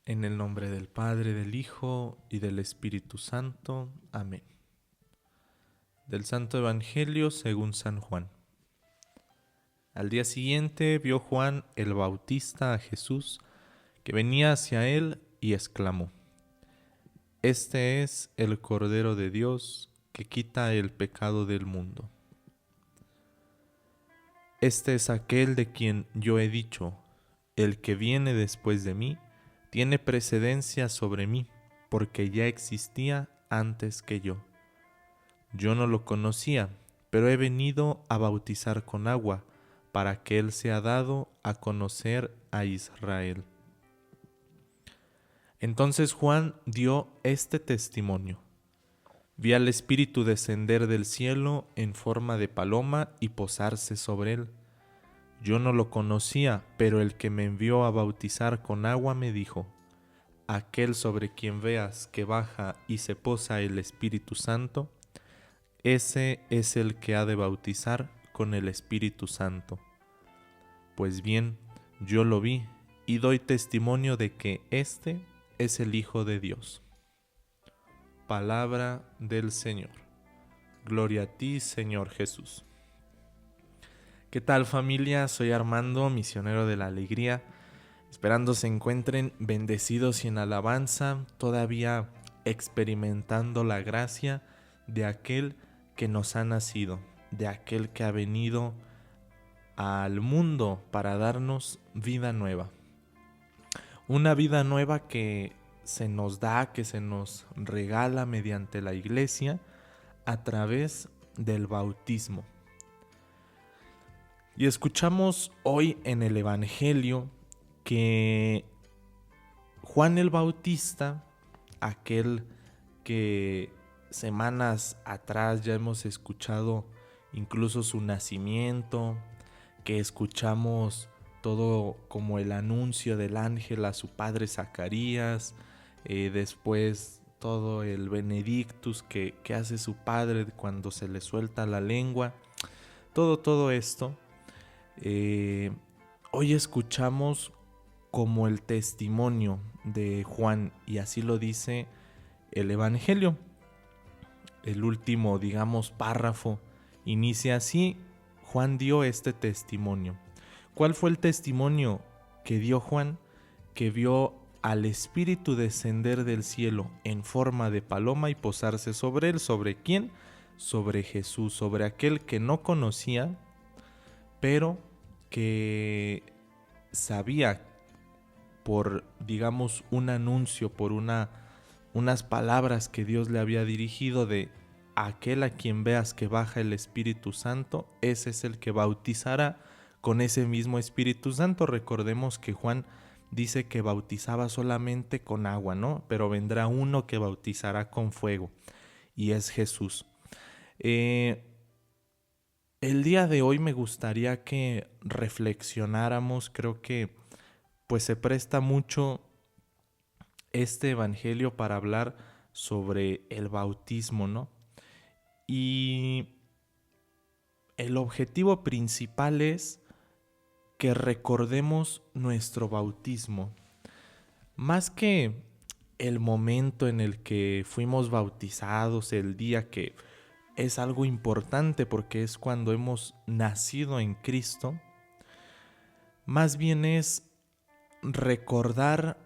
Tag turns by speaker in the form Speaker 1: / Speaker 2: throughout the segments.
Speaker 1: En el nombre del Padre, del Hijo y del Espíritu Santo. Amén. Del Santo Evangelio según San Juan. Al día siguiente vio Juan el Bautista a Jesús, que venía hacia él, y exclamó: Este es el Cordero de Dios, que quita el pecado del mundo. Este es aquel de quien yo he dicho: el que viene después de mí tiene precedencia sobre mí, porque ya existía antes que yo. Yo no lo conocía, pero he venido a bautizar con agua, para que él sea dado a conocer a Israel. Entonces Juan dio este testimonio: Vi al Espíritu descender del cielo en forma de paloma y posarse sobre él. Yo no lo conocía, pero el que me envió a bautizar con agua me dijo: Aquel sobre quien veas que baja y se posa el Espíritu Santo, ese es el que ha de bautizar con el Espíritu Santo. Pues bien, yo lo vi y doy testimonio de que este es el Hijo de Dios. Palabra del Señor. Gloria a ti, Señor Jesús. ¿Qué tal, familia? Soy Armando, misionero de la alegría, esperando se encuentren bendecidos y en alabanza, todavía experimentando la gracia de aquel que nos ha nacido, de aquel que ha venido al mundo para darnos vida nueva. Una vida nueva que se nos da, que se nos regala mediante la iglesia a través del bautismo. Y escuchamos hoy en el Evangelio que Juan el Bautista, aquel que semanas atrás ya hemos escuchado incluso su nacimiento, que escuchamos todo como el anuncio del ángel a su padre Zacarías, después todo el Benedictus que hace su padre cuando se le suelta la lengua, todo esto. Hoy escuchamos como el testimonio de Juan, y así lo dice el Evangelio. El último, digamos, párrafo inicia así: Juan dio este testimonio. ¿Cuál fue el testimonio que dio Juan? Que vio al Espíritu descender del cielo en forma de paloma y posarse sobre él. ¿Sobre quién? Sobre Jesús, sobre aquel que no conocía, pero que sabía por, digamos, un anuncio, por unas palabras que Dios le había dirigido de: aquel a quien veas que baja el Espíritu Santo, ese es el que bautizará con ese mismo Espíritu Santo. Recordemos que Juan dice que bautizaba solamente con agua, ¿no? Pero vendrá uno que bautizará con fuego, y es Jesús. El día de hoy me gustaría que reflexionáramos. Creo que pues se presta mucho este evangelio para hablar sobre el bautismo, ¿no? Y el objetivo principal es que recordemos nuestro bautismo. Más que el momento en el que fuimos bautizados, el día, que es algo importante porque es cuando hemos nacido en Cristo, más bien es recordar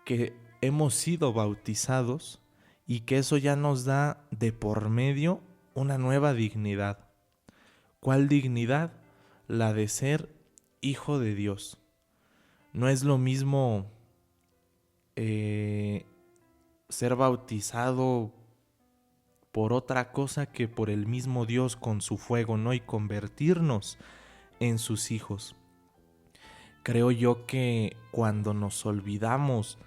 Speaker 1: que hemos sido bautizados y que eso ya nos da de por medio una nueva dignidad. ¿Cuál dignidad? La de ser hijo de Dios. No es lo mismo ser bautizado por otra cosa que por el mismo Dios con su fuego, ¿no? Y convertirnos en sus hijos. Creo yo que cuando nos olvidamos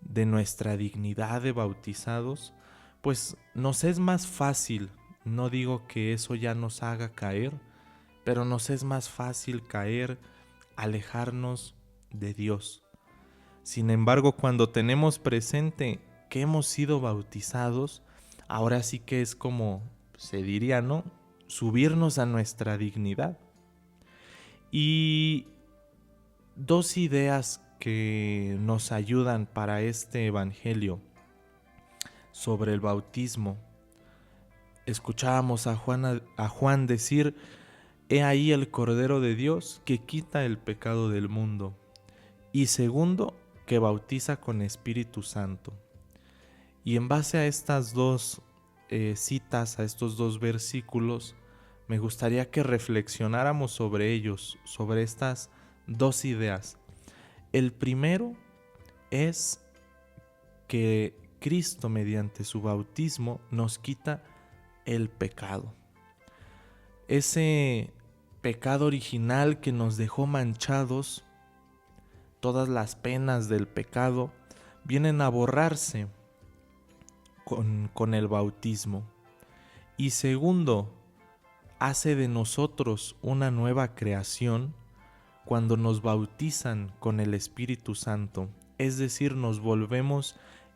Speaker 1: de nuestra dignidad de bautizados, pues nos es más fácil, no digo que eso ya nos haga caer, pero nos es más fácil caer, alejarnos de Dios. Sin embargo, cuando tenemos presente que hemos sido bautizados, ahora sí que es como se diría, ¿no? Subirnos a nuestra dignidad. Y dos ideas que nos ayudan para este evangelio sobre el bautismo. Escuchábamos a Juan decir: he ahí el Cordero de Dios que quita el pecado del mundo. Y segundo, que bautiza con Espíritu Santo. Y en base a estas dos citas, a estos dos versículos, me gustaría que reflexionáramos sobre ellos, sobre estas dos ideas. El primero es que Cristo, mediante su bautismo, nos quita el pecado. Ese pecado original que nos dejó manchados, todas las penas del pecado vienen a borrarse con el bautismo. Y segundo, hace de nosotros una nueva creación cuando nos bautizan con el Espíritu Santo. Es decir, nos volvemos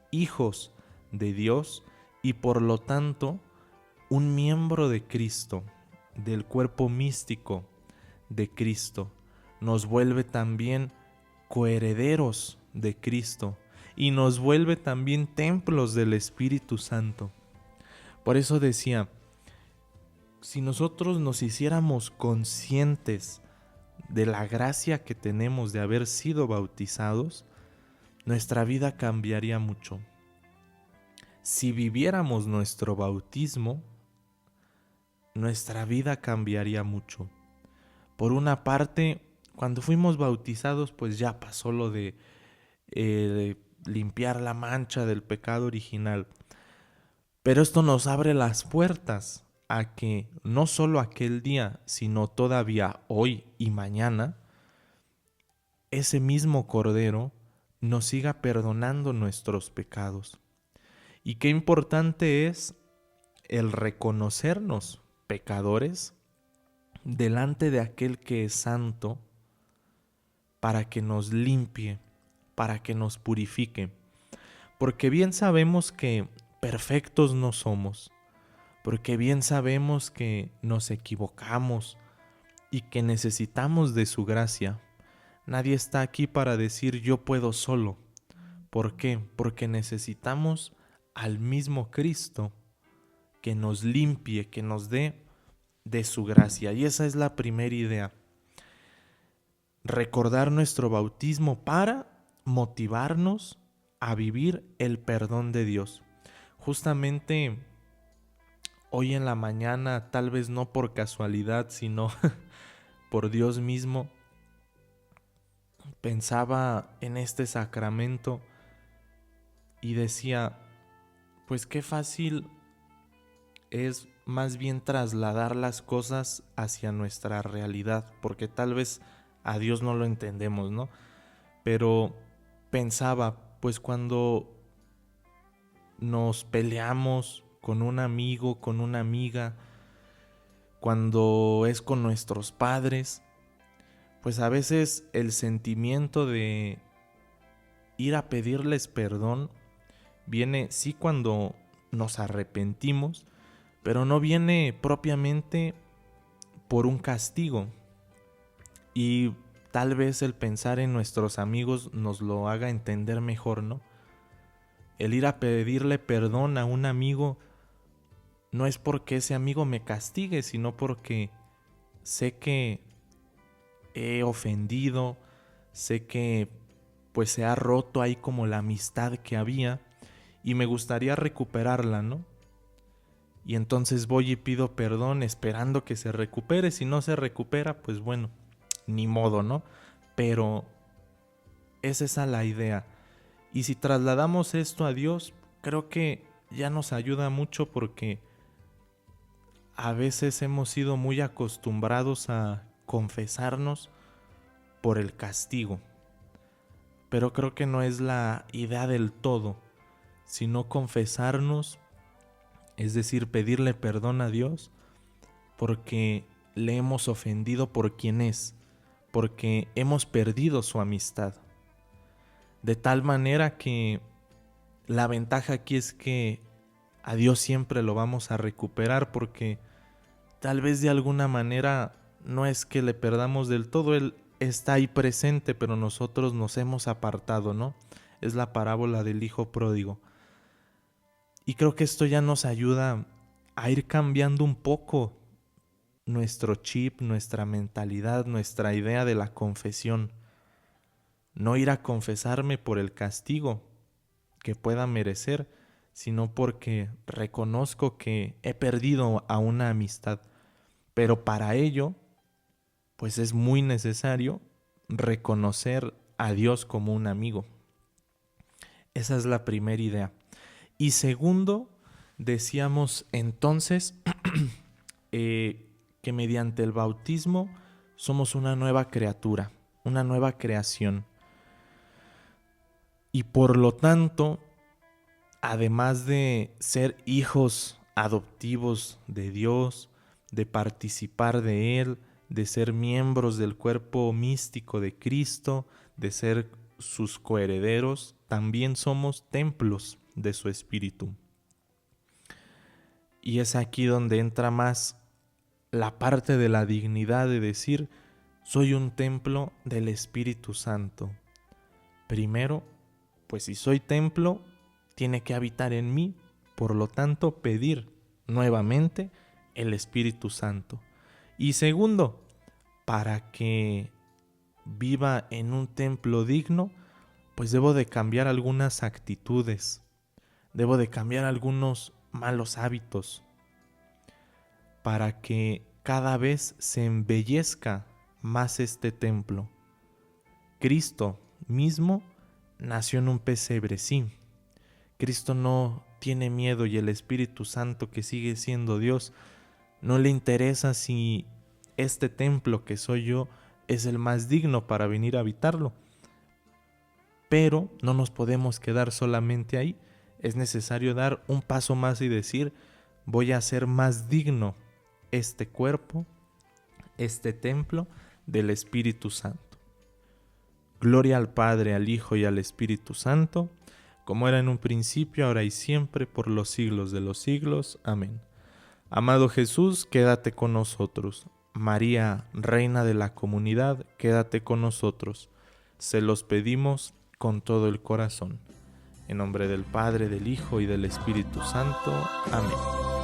Speaker 1: hijos de Dios y por lo tanto un miembro de Cristo, del cuerpo místico de Cristo. Nos vuelve también coherederos de Cristo y nos vuelve también templos del Espíritu Santo. Por eso decía, si nosotros nos hiciéramos conscientes de la gracia que tenemos de haber sido bautizados, nuestra vida cambiaría mucho. Si viviéramos nuestro bautismo, nuestra vida cambiaría mucho. Por una parte, cuando fuimos bautizados, pues ya pasó lo de limpiar la mancha del pecado original. Pero esto nos abre las puertas a que no solo aquel día, sino todavía hoy y mañana, ese mismo Cordero nos siga perdonando nuestros pecados. Y qué importante es el reconocernos pecadores delante de aquel que es santo para que nos limpie, para que nos purifique. Porque bien sabemos que perfectos no somos, porque bien sabemos que nos equivocamos y que necesitamos de su gracia. Nadie está aquí para decir yo puedo solo. ¿Por qué? Porque necesitamos al mismo Cristo que nos limpie, que nos dé de su gracia. Y esa es la primera idea. Recordar nuestro bautismo para motivarnos a vivir el perdón de Dios. Justamente hoy en la mañana, tal vez no por casualidad, sino por Dios mismo, pensaba en este sacramento y decía, pues qué fácil es más bien trasladar las cosas hacia nuestra realidad, porque tal vez a Dios no lo entendemos, ¿no? Pero pensaba, pues cuando nos peleamos con un amigo, con una amiga, cuando es con nuestros padres, pues a veces el sentimiento de ir a pedirles perdón viene sí cuando nos arrepentimos, pero no viene propiamente por un castigo. Y tal vez el pensar en nuestros amigos nos lo haga entender mejor, ¿no? El ir a pedirle perdón a un amigo no es porque ese amigo me castigue, sino porque sé que he ofendido, sé que pues se ha roto ahí como la amistad que había y me gustaría recuperarla, ¿no? Y entonces voy y pido perdón esperando que se recupere. Si no se recupera, pues bueno, ni modo, ¿no? Pero es esa la idea. Y si trasladamos esto a Dios, creo que ya nos ayuda mucho porque a veces hemos sido muy acostumbrados a confesarnos por el castigo. Pero creo que no es la idea del todo, sino confesarnos, es decir, pedirle perdón a Dios porque le hemos ofendido por quien es, porque hemos perdido su amistad. De tal manera que la ventaja aquí es que a Dios siempre lo vamos a recuperar porque tal vez de alguna manera no es que le perdamos del todo, Él está ahí presente, pero nosotros nos hemos apartado, ¿no? Es la parábola del hijo pródigo. Y creo que esto ya nos ayuda a ir cambiando un poco nuestro chip, nuestra mentalidad, nuestra idea de la confesión. No ir a confesarme por el castigo que pueda merecer, sino porque reconozco que he perdido a una amistad. Pero para ello, pues es muy necesario reconocer a Dios como un amigo. Esa es la primera idea. Y segundo, decíamos entonces que mediante el bautismo somos una nueva criatura, una nueva creación. Y por lo tanto, además de ser hijos adoptivos de Dios, de participar de Él, de ser miembros del cuerpo místico de Cristo, de ser sus coherederos, también somos templos de su Espíritu. Y es aquí donde entra más la parte de la dignidad de decir, soy un templo del Espíritu Santo. Primero, pues si soy templo, tiene que habitar en mí, por lo tanto, pedir nuevamente el Espíritu Santo. Y segundo, para que viva en un templo digno, pues debo de cambiar algunas actitudes, debo de cambiar algunos malos hábitos, para que cada vez se embellezca más este templo. Cristo mismo nació en un pesebre, sí. Cristo no tiene miedo y el Espíritu Santo, que sigue siendo Dios, no le interesa si este templo que soy yo es el más digno para venir a habitarlo. Pero no nos podemos quedar solamente ahí. Es necesario dar un paso más y decir, voy a hacer más digno este cuerpo, este templo del Espíritu Santo. Gloria al Padre, al Hijo y al Espíritu Santo, como era en un principio, ahora y siempre, por los siglos de los siglos. Amén. Amado Jesús, quédate con nosotros. María, Reina de la comunidad, quédate con nosotros. Se los pedimos con todo el corazón. En nombre del Padre, del Hijo y del Espíritu Santo. Amén.